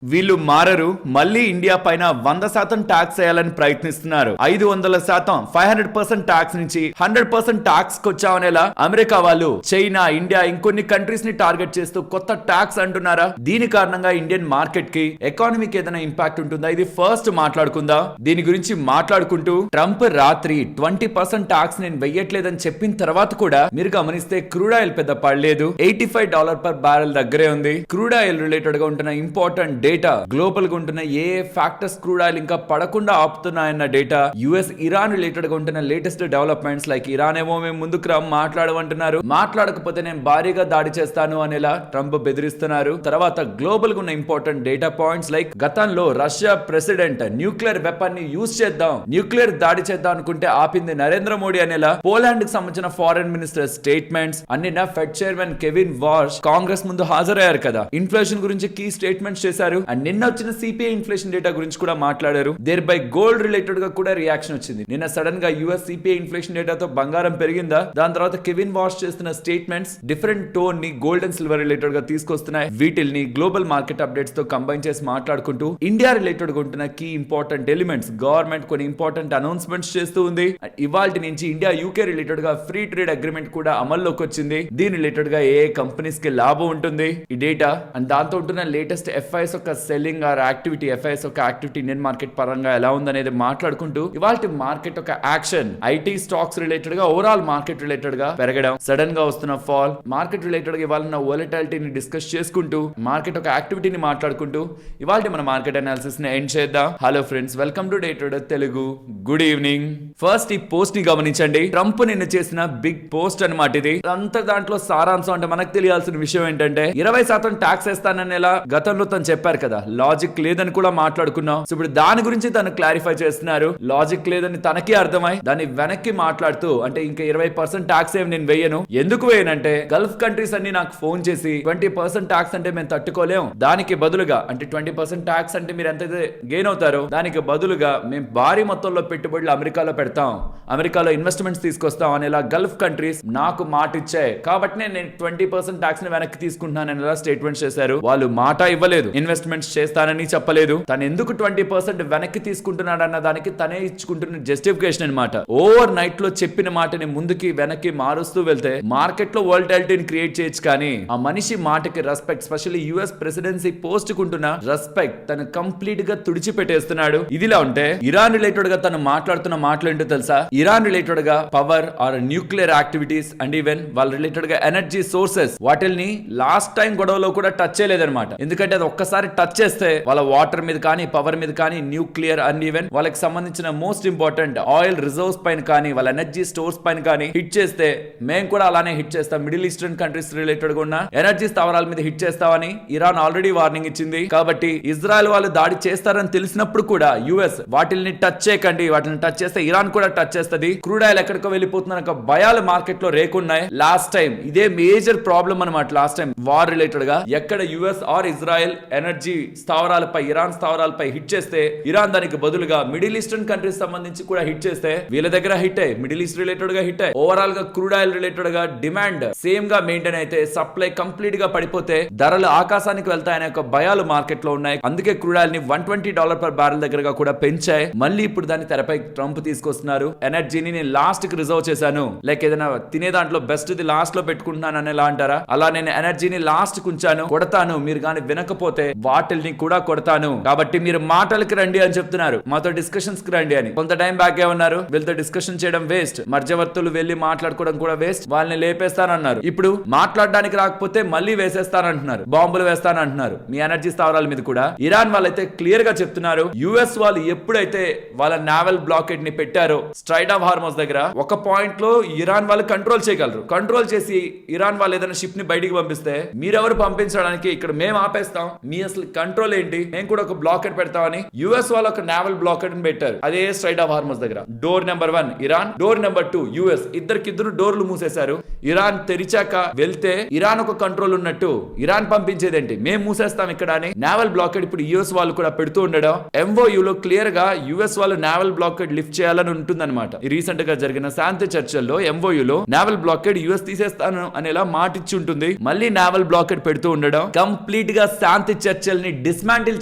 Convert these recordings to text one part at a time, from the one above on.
వీళ్ళు మారరు. మళ్ళీ ఇండియా పైన 100% ట్యాక్స్ వేయాలని ప్రయత్నిస్తున్నారు. 500%, 500% ట్యాక్స్ నుంచి 100% ట్యాక్స్ కొచ్చామనేలా అమెరికా వాళ్ళు, చైనా, ఇండియా ఇంకొన్ని కంట్రీస్ ని టార్గెట్ చేస్తూ కొత్త ట్యాక్స్ అంటున్నారా? దీని కారణంగా ఇండియన్ మార్కెట్ కి, ఎకానమీకి ఏదైనా ఇంపాక్ట్ ఉంటుందా? ఇది ఫస్ట్ మాట్లాడుకుందా. దీని గురించి మాట్లాడుకుంటూ ట్రంప్ రాత్రి 20% ట్యాక్స్ నేను వెయ్యట్లేదని చెప్పిన తర్వాత కూడా మీరు గమనిస్తే క్రూడ్ ఆయిల్ పెద్ద పడలేదు. $85 per barrel దగ్గరే ఉంది. క్రూడ్ ఆయిల్ రిలేటెడ్ గా ఉంటున్న ఇంపార్టెంట్ డేటా, గ్లోబల్ గా ఉంటున్న ఏ ఫ్యాక్టర్స్ క్రూడ్ ఆయిల్ ఇంకా పడకుండా ఆపుతున్నాయన్న డేటా, యుఎస్ ఇరాన్ రిలేటెడ్ గా ఉంటున్న లేటెస్ట్ డెవలప్మెంట్స్, లైక్ ఇరాన్ ఏమో మేము ముందుకు మాట్లాడమంటున్నారు, మాట్లాడకపోతే నేను భారీగా దాడి చేస్తాను అనేలా ట్రంప్ బెదిరిస్తున్నారు. తర్వాత గ్లోబల్ గా ఉన్న ఇంపార్టెంట్ డేటా పాయింట్స్, లైక్ గతంలో రష్యా ప్రెసిడెంట్ న్యూక్లియర్ వెపన్ ని యూజ్ చేద్దాం, న్యూక్లియర్ దాడి చేద్దాం అనుకుంటే ఆపింది నరేంద్ర మోడీ అనేలా పోలాండ్ కి సంబంధించిన ఫారెన్ మినిస్టర్ స్టేట్మెంట్స్ అన్ని fed chairman Kevin wash Congress ముందు హాజరయ్యారు కదా. ఇన్ఫ్లేషన్ గురించి కీ స్టేట్మెంట్స్ చేశారు. అండ్ నిన్న వచ్చిన సిపిఐ ఇన్ఫ్లేషన్ డేటా గురించి కూడా మాట్లాడారు. దేర్ బై గోల్డ్ రిలేటెడ్ గా కూడా రియాక్షన్ వచ్చింది. నిన్న సడన్ గా యుఎస్ సిపిఐ ఇన్ఫ్లేషన్ డేటాతో బంగారం పెరిగిందా? దాని తర్వాత కెవిన్ వాష్ చేస్తున్న స్టేట్మెంట్స్ డిఫరెంట్ టోన్ ని గోల్డ్ అండ్ సిల్వర్ రిలేటెడ్ గా తీసుకొస్తున్నాయి. వీటిల్ని గ్లోబల్ మార్కెట్ అప్డేట్స్ తో కంబైన్ చేసి మాట్లాడుకుంటూ ఇండియా రిలేటెడ్ గా ఉంటున్న కీ ఇంపార్టెంట్ ఎలిమెంట్స్, గవర్నమెంట్ కొన్ని ఇంపార్టెంట్ అనౌన్స్మెంట్స్ చేస్తూ ఉంది. ఇవాల్టి నుంచి ఇండియా యూకే రిలేటెడ్ గా ఫ్రీ ట్రేడ్ అగ్రిమెంట్ కూడా అమల్లోకి వచ్చింది. దీని రిలేటెడ్ గా ఏ కంపెనీస్ కి లాభం ఉంటుంది ఈ డేటా, అండ్ దాంతో ఉంటున్న లేటెస్ట్ ఎఫ్ఐఎస్ ఒక సెల్లింగ్ ఆర్ యాక్టివిటీ, ఎఫ్ఐఎస్ ఒక యాక్టివిటీ ఇండియన్ మార్కెట్ పరంగా ఎలా ఉందనేది మాట్లాడుకుంటూ ఇవాల్టి మార్కెట్ ఒక యాక్షన్, ఐటీ స్టాక్స్ రిలేటెడ్ గా, ఓవరాల్ మార్కెట్ రిలేటెడ్ గా పెరగడం, సడన్ గా వస్తున్న ఫాల్, మార్కెట్ రిలేటెడ్ గా ఇవాళ వోలటాలిటీని డిస్కస్ చేసుకుంటూ మార్కెట్ ఒక యాక్టివిటీని మాట్లాడుకుంటూ ఇవాల్టి మన మార్కెట్ అనాలిసిస్ ని ఎండ్ చేద్దాం. Hello friends, welcome to day trader Telugu. Good evening. First ఈ పోస్ట్ ని గమనించండి. ట్రంప్ నిన్న చేసిన బిగ్ పోస్ట్ అన్నమాట ఇది. అంత దాంట్లో సారాంశం అంటే మనకు తెలియాల్సిన విషయం ఏంటంటే 20% ట్యాక్స్ వేస్తాననేలా గతంలో తను చెప్పారు కదా. లాజిక్ లేదని కూడా మాట్లాడుకున్నాం. సో ఇప్పుడు దాని గురించి తను క్లారిఫై చేస్తున్నారు. లాజిక్ లేదని తనకి అర్థమై దాన్ని వెనక్కి మాట్లాడుతూ, అంటే ఇంకా 20% ట్యాక్స్ ఏమి నేను వేయను, ఎందుకు వేయనంటే గల్ఫ్ కంట్రీస్ అన్ని నాకు ఫోన్ చేసి 20% ట్యాక్స్ అంటే మేము తట్టుకోలేం, దానికి బదులుగా అంటే 20% ట్యాక్స్ అంటే మీరు ఎంతైతే గెయిన్ అవుతారో దానికి బదులుగా మేము భారీ మొత్తంలో పెట్టుబడులు అమెరికాలో పెడతాం, అమెరికాలో ఇన్వెస్ట్మెంట్స్ తీసుకొస్తాం అనేలా గల్ఫ్ కంట్రీస్ నాకు మాట ఇచ్చాయి, కాబట్టి నేను 20% ట్యాక్స్ ని వెనక్కి తీసుకుంటున్నాను అనేలా స్టేట్మెంట్స్ చేశారు. వాళ్ళు మాట ఇవ్వలేదు, ఇన్వెస్ట్మెంట్స్ చేస్తానని చెప్పలేదు. తను ఎందుకు 20% వెనక్కి తీసుకుంటున్నాడు అన్న దానికి తనే ఇచ్చుకుంటున్న జస్టిఫికేషన్ అన్నమాట. ఓవర్ నైట్ లో చెప్పిన మాటని ముందుకి వెనక్కి మారుస్తూ వెళ్తే మార్కెట్ లో వోలటాలిటీని క్రియేట్ చేయొచ్చు, కానీ ఆ మనిషి మాటకి respect, specially US presidency post కుంటున్న రెస్పెక్ట్ తను కంప్లీట్ గా తుడిచిపెట్టేస్తున్నాడు. ఇదిలా ఉంటే ఇరాన్ రిలేటెడ్ గా తను మాట్లాడుతున్న మాటలు ఏంటో తెలుసా? ఇరాన్ రిలేటెడ్ గా power or nuclear activities and even వాళ్ళ రిలేటెడ్ గా ఎనర్జీ సోర్సెస్, వాటిల్ని లాస్ట్ టైం గొడవలో కూడా టచ్ చేయలేదన్నమాట. ఎందుకంటే అది ఒక్కసారి టచ్ చేస్తే వాళ్ళ వాటర్ మీద కానీ, పవర్ మీద కానీ, న్యూక్లియర్ అండ్ ఈవెన్ వాళ్ళకి సంబంధించిన మోస్ట్ ఇంపార్టెంట్ ఆయిల్ రిజర్వ్స్ పైన కానీ, వాళ్ళ ఎనర్జీ స్టోర్స్ పైన కానీ హిట్ చేస్తే మేము కూడా అలానే హిట్ చేస్తాం, మిడిల్ ఈస్టర్న్ కంట్రీస్ రిలేటెడ్ గా ఉన్న ఎనర్జీ స్థావరాల మీద హిట్ చేస్తామని ఇరాన్ ఆల్రెడీ వార్నింగ్ ఇచ్చింది. కాబట్టి ఇజ్రాయెల్ వాళ్ళు దాడి చేస్తారని తెలిసినప్పుడు కూడా యుఎస్ వాటిని టచ్ చేయకండి, వాటిని టచ్ చేస్తే ఇరాన్ కూడా టచ్ చేస్తుంది, క్రూడ్ ఆయిల్ ఎక్కడికో వెళ్ళిపోతున్న ఒక భయాలు మార్కెట్ లో రేకున్నాయి. లాస్ట్ టైం ఇదే మేజర్ ప్రాబ్లం అనమాట. లాస్ట్ టైం వార్ రిలేటెడ్ గా ఎక్కడ యుఎస్ ఆర్ ఇజ్రాయెల్ ఎనర్జీ స్థావరాలపై, ఇరాన్ స్థావరాలపై హిట్ చేస్తే ఇరాన్ దానికి బదులుగా మిడిల్ ఈస్టర్న్ కంట్రీస్ సంబంధించి కూడా హిట్ చేస్తే వీళ్ళ దగ్గర హిట్ అయ్యి, మిడిల్ ఈస్ట్ రిలేటెడ్ గా హిట్ అయ్యి, ఓవరాల్ గా క్రూడ్ ఆయిల్ రిలేటెడ్ గా డిమాండ్ సేమ్ గా మెయింటైన్ అయితే, సప్లై కంప్లీట్ గా పడిపోతే ధరలు ఆకాశానికి వెళ్తాయనే ఒక భయాలు మార్కెట్ లో ఉన్నాయి. అందుకే క్రూడ్ ఆయిల్ ని $120 per barrel దగ్గరగా కూడా పెంచాయి. మళ్ళీ ఇప్పుడు దాన్ని తెరపై ట్రంప్ తీసుకొస్తున్నారు. ఎనర్జీని నేను లాస్ట్ కి రిజర్వ్ చేశాను, లైక్ ఏదైనా తినే దాంట్లో బెస్ట్ ది లాస్ట్ లో పెట్టుకుంటున్నాను అనేలా అంటారా? అలా నేను ఎనర్జీని లాస్ట్ కుంచాను, కొడతాను, మీరు కానీ వినకపోతే వాటిల్ని కూడా కొడతాను, కాబట్టి మీరు మాటలకి రండి అని చెప్తున్నారు, మాతో డిస్కషన్స్ కి రండి అని. కొంత టైం బ్యాక్ ఏమన్నారు, వీళ్ళతో డిస్కషన్ చేయడం వేస్ట్, మధ్యవర్తులు వెళ్లి మాట్లాడుకోవడం కూడా వేస్ట్, వాళ్ళని లేపేస్తానన్నారు. ఇప్పుడు మాట్లాడడానికి రాకపోతే మళ్ళీ వేసేస్తానంటున్నారు, బాంబులు వేస్తానంటున్నారు మీ ఎనర్జీ స్థావరాల మీద కూడా. ఇరాన్ వాళ్ళైతే క్లియర్ గా చెప్తున్నారు, యుఎస్ వాళ్ళు ఎప్పుడైతే వాళ్ళ నావల్ బ్లాకెట్ ని పెట్టారో స్ట్రైట్ ఆఫ్ హార్మోస్ దగ్గర, ఒక పాయింట్ లో ఇరాన్ వాళ్ళు కంట్రోల్ చేయగలరు. కంట్రోల్ చేసి ఇరాన్ వాళ్ళు ఏదైనా షిప్ ని బయటికి పంపిస్తే మీరెవరు పంపించడానికి, ఇక్కడ మేము ఆపేస్తాం, మీ అసలు కంట్రోల్ ఏంటి, మేము కూడా ఒక బ్లాకెట్ పెడతామని యుఎస్ వాళ్ళు ఒక నావల్ బ్లాకెట్ ని పెట్టారు. అదే స్ట్రైట్ ఆఫ్ హార్మోస్ దగ్గర. Door number 1 Iran, door number 2 US, ఇద్దరికిద్దరు డోర్లు మూసేశారు. ఇరాన్ తెరిచాక వెళ్తే ఇరాన్ ఒక కంట్రోల్ ఉన్నట్టు ఇరాన్ పంపించేదేంటి, మేము మూసేస్తాం ఇక్కడ అని నావల్ బ్లాకెట్ ఇప్పుడు యుఎస్ వాళ్ళు కూడా పెడుతూ ఉండడం. ఎంఓయూ లో క్లియర్ గా యుఎస్ వాళ్ళు నావల్ బ్లాకెట్ లిఫ్ట్ చేయాలని ఉంటుందన్నమాట. రీసెంట్ గా జరిగిన శాంతి చర్చల్లో ఎంఓయూ లో నావల్ బ్లాకెట్ యుఎస్ తీసేస్తాను అనేలా మాట ఇచ్చి ఉంటుంది. మళ్ళీ నావల్ బ్లాకెట్ పెడుతూ ఉండడం కంప్లీట్ గా శాంతి చర్చ హెచ్ఎల్ ని డిస్మాంటిల్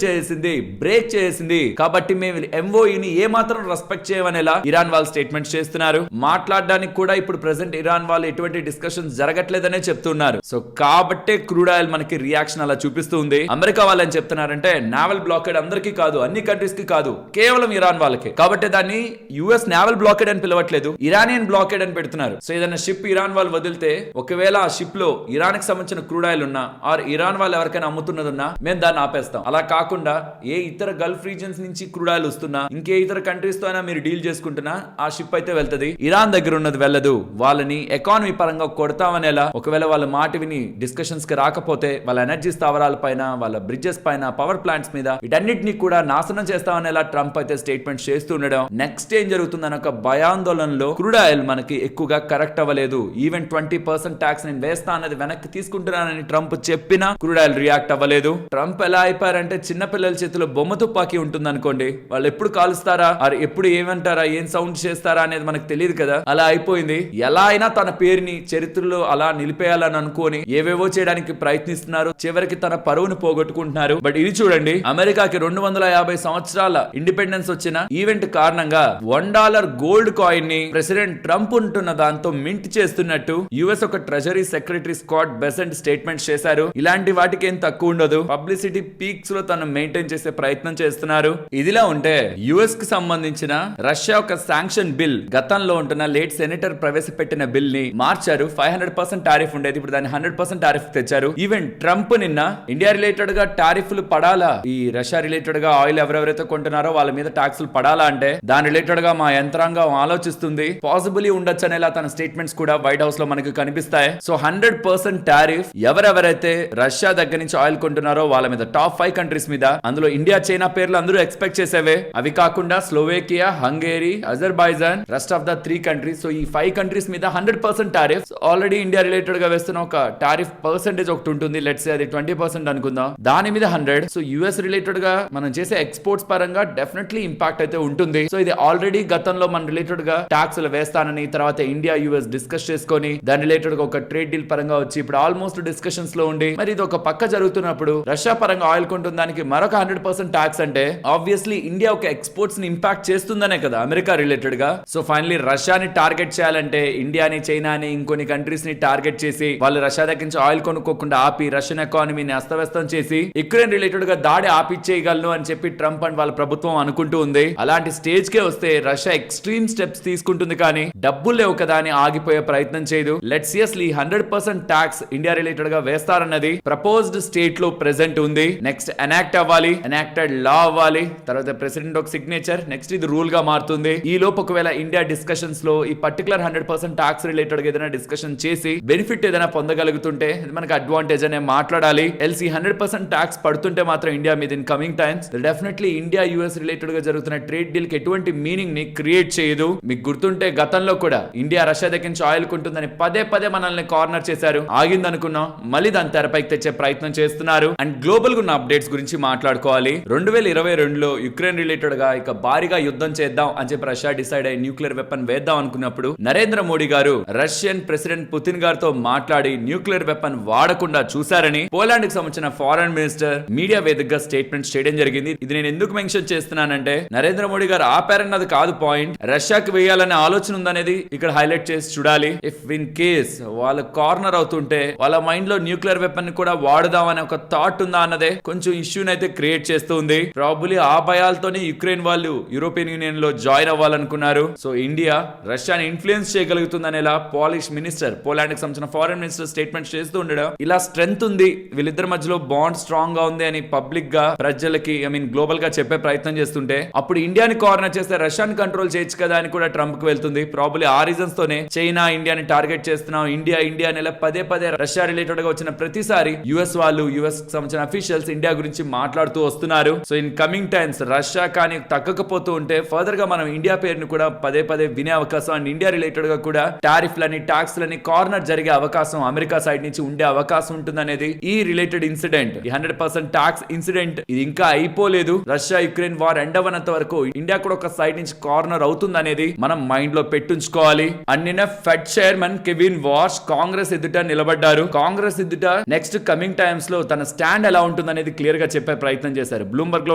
చేసింది, బ్రేక్ చేసింది. కాబట్టి మేము ఎంఓఈని ఏ మాత్రం రెస్పెక్ట్ చేయమనేలా ఇరాన్ వాళ్ళు స్టేట్మెంట్ చేస్తున్నారు. మాట్లాడడానికి కూడా ఇప్పుడు ప్రెసెంట్ ఇరాన్ వాళ్ళు ఎటువంటి డిస్కషన్స్ జరగట్లేదనే చెప్తున్నారు. సో కాబట్టే క్రూడ్ ఆయిల్ మనకి రియాక్షన్ అలా చూపిస్తుంది. అమెరికా వాళ్ళు ఏం చెప్తున్నారంటే నావల్ బ్లాకేడ్ అందరికీ కాదు, అన్ని కంట్రీస్ కి కాదు, కేవలం ఇరాన్ వాళ్ళకి. కాబట్టి దాన్ని యుఎస్ నావల్ బ్లాకేడ్ అని పిలవట్లేదు, ఇరానియన్ బ్లాకేడ్ అని పెడుతున్నారు. సో ఏదైనా షిప్ ఇరాన్ వాళ్ళు వదిలితే ఒకవేళ ఆ షిప్ లో ఇరాన్ కి సంబంధించిన క్రూడ్ ఆయిల్ ఉన్నా ఆర్ ఇరాన్ వాళ్ళు ఎవరికైనా అమ్ముతున్నదున్నా మేము దాన్ని ఆపేస్తాం. అలా కాకుండా ఏ ఇతర గల్ఫ్ రీజన్స్ నుంచి క్రూడ్ ఆయిల్ వస్తున్నా, ఇంకే ఇతర కంట్రీస్ తో అయినా మీరు డీల్ చేసుకుంటున్నా ఆ షిప్ అయితే వెళ్తది, ఇరాన్ దగ్గర ఉన్నది వెళ్ళదు. వాళ్ళని ఎకానమీ పరంగా కొడతామనేలా ఒకవేళ వాళ్ళ మాట విని డిస్కషన్స్ కి రాకపోతే వాళ్ళ ఎనర్జీ స్థావరాల పైన, వాళ్ళ బ్రిడ్జెస్ పైన, పవర్ ప్లాంట్స్ మీద వీటన్నిటిని కూడా నాశనం చేస్తామనేలా ట్రంప్ అయితే స్టేట్మెంట్ చేస్తూ ఉండడం. నెక్స్ట్ ఏం జరుగుతుందని ఒక భయాందోళనలో క్రూడ్ ఆయిల్ మనకి ఎక్కువగా కరెక్ట్ అవ్వలేదు. ఈవెన్ 20% ట్యాక్స్ నేను వేస్తా అన్నది వెనక్కి తీసుకుంటున్నానని ట్రంప్ చెప్పినా క్రూడ్ ఆయిల్ రియాక్ట్ అవ్వలేదు. ట్రంప్ ఎలా అయిపోయారంటే చిన్న పిల్లల చేతిలో బొమ్మ తుపాకీ ఉంటుంది అనుకోండి, వాళ్ళు ఎప్పుడు కాలుస్తారా, ఎప్పుడు ఏమంటారా, ఏం సౌండ్ చేస్తారా అనేది మనకు తెలియదు కదా, అలా అయిపోయింది. ఎలా అయినా తన పేరుని చరిత్రలో అలా నిలిపేయాలని అనుకోని ఏవేవో చేయడానికి ప్రయత్నిస్తున్నారు. చివరికి తన పరువును పోగొట్టుకుంటున్నారు. బట్ ఇది చూడండి, అమెరికాకి 250 సంవత్సరాల ఇండిపెండెన్స్ వచ్చిన ఈవెంట్ కారణంగా $1 గోల్డ్ కాయిన్ ని ప్రెసిడెంట్ ట్రంప్ ఉంటున్న దాంతో మింట్ చేస్తున్నట్టు యుఎస్ ఒక treasury secretary Scott Besant statement చేశారు. ఇలాంటి వాటికి ఏం తక్కువ ఉండదు. పబ్లిసిటీ పీక్స్ లో తను మెయింటైన్ చేసే ప్రయత్నం చేస్తున్నారు. ఇదిలా ఉంటే యుఎస్ కి సంబంధించిన రష్యా ఒక శాంక్షన్ బిల్, గతంలో ఉంటున్న లేట్ సెనేటర్ ప్రవేశపెట్టిన బిల్ ని మార్చారు. 500% టారిఫ్ ఉండేది, ఇప్పుడు దాన్ని 100% టారిఫ్ తెచ్చారు. ఈవెన్ ట్రంప్ నిన్న ఇండియా రిలేటెడ్ గా టారిఫ్లు పడాలా, ఈ రష్యా రిలేటెడ్ గా ఆయిల్ ఎవరెవరైతే కొంటున్నారో వాళ్ళ మీద టాక్సులు పడాలా అంటే దాని రిలేటెడ్ గా మా యంత్రాంగం ఆలోచిస్తుంది, పాసిబుల్లీ ఉండొచ్చు అనేలా తన స్టేట్మెంట్స్ కూడా వైట్ హౌస్ లో మనకు కనిపిస్తాయి. సో 100% టారిఫ్ ఎవరెవరైతే రష్యా దగ్గర నుంచి ఆయిల్ కొంటున్నారో వాళ్ళ మీద, టాప్ 5 కంట్రీస్ మీద, అందులో ఇండియా, చైనా పేర్లు అందరూ ఎక్స్పెక్ట్ చేసేవే. అవి కాకుండా Slovakia, Hungary, Azerbaijan, rest of the 3 countries. So ఈ 5 కంట్రీస్ మీద 100% టారిఫ్. ఆల్రెడీ ఇండియా రిలేటెడ్ గా వేస్తున్న ఒక టారిఫ్ పర్సెంటేజ్ ఒకటి ఉంటుంది, లెట్స్ సే అది 20% అనుకుందాం, దాని మీద 100. సో యుఎస్ రిలేటెడ్ గా మనం చేసే ఎక్స్పోర్ట్స్ పరంగా డెఫినెట్లీ ఇంపాక్ట్ అయితే ఉంటుంది. సో ఇది ఆల్రెడీ గతంలో మన రిలేటెడ్ గా టాక్స్లు వేస్తానని తర్వాత ఇండియా యుఎస్ డిస్కస్ చేసుకొని దాని రిలేటెడ్ గా ఒక ట్రేడ్ డీల్ పరంగా వచ్చి ఇప్పుడు ఆల్మోస్ట్ డిస్కషన్స్ లో ఉండి మరి ఇది ఒక పక్క జరుగుతున్నప్పుడు రష్యా పరంగా ఆయిల్ కొంటున్న దానికి మరొక 100% టాక్స్ అంటే ఆబ్వియస్లీ ఇండియా ఒక ఎక్స్పోర్ట్స్ ని ఇంపాక్ట్ చేస్తుందనే కదా అమెరికా రిలేటెడ్ గా. సో ఫైనలీ రష్యాని టార్గెట్ చేయాలంటే ఇండియాని, చైనాని, ఇంకొన్ని కంట్రీస్ ని టార్గెట్ చేసి వాళ్ళు రష్యా దగ్గర నుంచి ఆయిల్ కొనుక్కోకుండా ఆపి రష్యన్ ఎకానమీని అస్తవ్యస్తం చేసి యుక్రెయిన్ రిలేటెడ్ గా దాడి ఆపిచ్చేయగలను అని చెప్పి ట్రంప్ అండ్ వాళ్ళ ప్రభుత్వం అనుకుంటూ ఉంది. అలాంటి స్టేజ్ కే వస్తే రష్యా ఎక్స్ట్రీమ్ స్టెప్స్ తీసుకుంటుంది కానీ డబ్బులు లేవు కదా అని ఆగిపోయే ప్రయత్నం చేయదు. Let's seriously 100% talks India related గా వేస్తారన్నది ప్రపోజ్డ్ స్టేట్ లో ప్రెసెంట్ ఉంది. నెక్స్ట్ ఎనాక్ట్ అవ్వాలి, ఎనాక్టెడ్ లా అవ్వాలి, తర్వాత ప్రెసిడెంట్ ఒక సిగ్నేచర్, నెక్స్ట్ ఇది రూల్ గా మారుతుంది. ఈ లోపు ఒకవేళ ఇండియా డిస్కషన్స్ లో ఈ పర్టికులర్ 100% టాక్స్ రిలేటెడ్ గా ఏదైనా డిస్కషన్ చేసి బెనిఫిట్ ఏదైనా పొందగలుగుతుంటే మనకి అడ్వాంటేజ్ అనే మాట్లాడాలి. ఎల్సీ 100% టాక్స్ పడుతుంటే మాత్రం ఇండియా మీద in coming times definitely India US related గా జరుగుతున్న ట్రేడ్ డీల్ కి ఎటువంటి మీనింగ్ ని క్రియేట్ చేయదు. మీకు గుర్తుంటే గతంలో కూడా ఇండియా రష్యా దగ్గర నుంచి ఆయిల్ కొంటుందని పదే పదే మనల్ని కార్నర్ చేశారు. ఆగింది అనుకున్నాం, మళ్ళీ దాని తెరపైకి తెచ్చే ప్రయత్నం చేస్తున్నారు. అండ్ గ్లోబల్ గా ఉన్న అప్డేట్స్ గురించి మాట్లాడుకోవాలి. 2022లో యుక్రెయిన్ రిలేటెడ్ గా ఇక భారీగా యుద్ధం చేద్దాం అని చెప్పి రష్యా డిసైడ్ అయ్యి న్యూక్లియర్ వెపన్ వేద్దాం అనుకున్నప్పుడు నరేంద్ర మోడీ గారు రష్యన్ ప్రెసిడెంట్ పుతిన్ గారితో మాట్లాడి న్యూక్లియర్ వెపన్ వాడకుండా చూశారని పోలాండ్ కి సంబంధించిన ఫారెన్ మినిస్టర్ మీడియా వేదికగా స్టేట్మెంట్ చేయడం జరిగింది. ఇది నేను ఎందుకు మెన్షన్ చేస్తున్నానంటే నరేంద్ర మోడీ గారు ఆపారన్నది కాదు పాయింట్, రష్యాకి వేయాలనే ఆలోచన ఉందనేది ఇక్కడ హైలైట్ చేసి చూడాలి. ఇఫ్ ఇన్ కేస్ వాళ్ళ కార్నర్ అవుతుంటే వాళ్ళ మైండ్ లో న్యూక్లియర్ వెపన్ కూడా వాడుదాం అనే ఒక థాట్ ఉందా అన్నదే కొంచెం ఇష్యూని అయితే క్రియేట్ చేస్తుంది. ప్రాబబ్లీ ఆ భయాలతోనే యుక్రెయిన్ వాళ్ళు యూరోపియన్ యూనియన్ లో జాయిన్ అవ్వాలనుకున్నారు. సో ఇండియా రష్యాని ఇన్ఫ్లుయెన్స్ చేయగలుగుతుందనేలా పాలిష్ మినిస్టర్, పోలాండ్ కి సంబంధించిన ఫారెన్ మినిస్టర్ స్టేట్మెంట్ చేస్తూ ఉండడం, ఇలా స్ట్రెంత్ ఉంది వీళ్ళిద్దరి మధ్యలో బాండ్ స్ట్రాంగ్ గా ఉంది అని పబ్లిక్ గా ప్రజలకి గ్లోబల్ గా చెప్పే ప్రయత్నం చేస్తుంటే అప్పుడు ఇండియాని కార్నర్ చేస్తే రష్యాని కంట్రోల్ చేయొచ్చు కదా అని కూడా ట్రంప్ కి వెళ్తుంది. ప్రాబబ్లీ ఆ రీజన్స్ తోనే చైనా ఇండియాని టార్గెట్ చేస్తున్నాం, ఇండియా నెల పదే పదే రష్యా రిలేటెడ్ గా వచ్చిన ప్రతిసారి యుఎస్ వాళ్ళు, యుఎస్ సంబంధించిన అఫీషియల్స్ ఇండియా గురించి మాట్లాడుతూ వస్తున్నారు. So in coming times Russia కానీ తగ్గకపోతూ ఉంటే ఫర్దర్ గా మనం ఇండియా పేరును కూడా పదే పదే వినే అవకాశం అండ్ ఇండియా రిలేటెడ్ గా కూడా టారిఫ్లని, టాక్స్ లని కార్నర్ జరిగే అవకాశం అమెరికా సైడ్ నుంచి ఉండే అవకాశం ఉంటుందనేది ఈ రిలేటెడ్ ఇన్సిడెంట్, ఈ 100% టాక్స్ ఇన్సిడెంట్ ఇది ఇంకా అయిపోలేదు. రష్యా యుక్రెయిన్ వార్ ఎండ్ అవ్వనంత వరకు ఇండియా కూడా ఒక సైడ్ నుంచి కార్నర్ అవుతుంది అనేది మనం మైండ్ లో పెట్టుంచుకోవాలి. అండ్ నిన్న fed chairman Kevin wash Congress ఎదుట నిలబడ్డారు. కాంగ్రెస్ ఎదుట నెక్స్ట్ కమింగ్ టైమ్స్ లో తన స్టాండ్ ఎలా ఉంటుంది అనేది క్లియర్ గా చెప్పే ప్రయత్నం చేశారు. బ్లూంబర్గ్ లో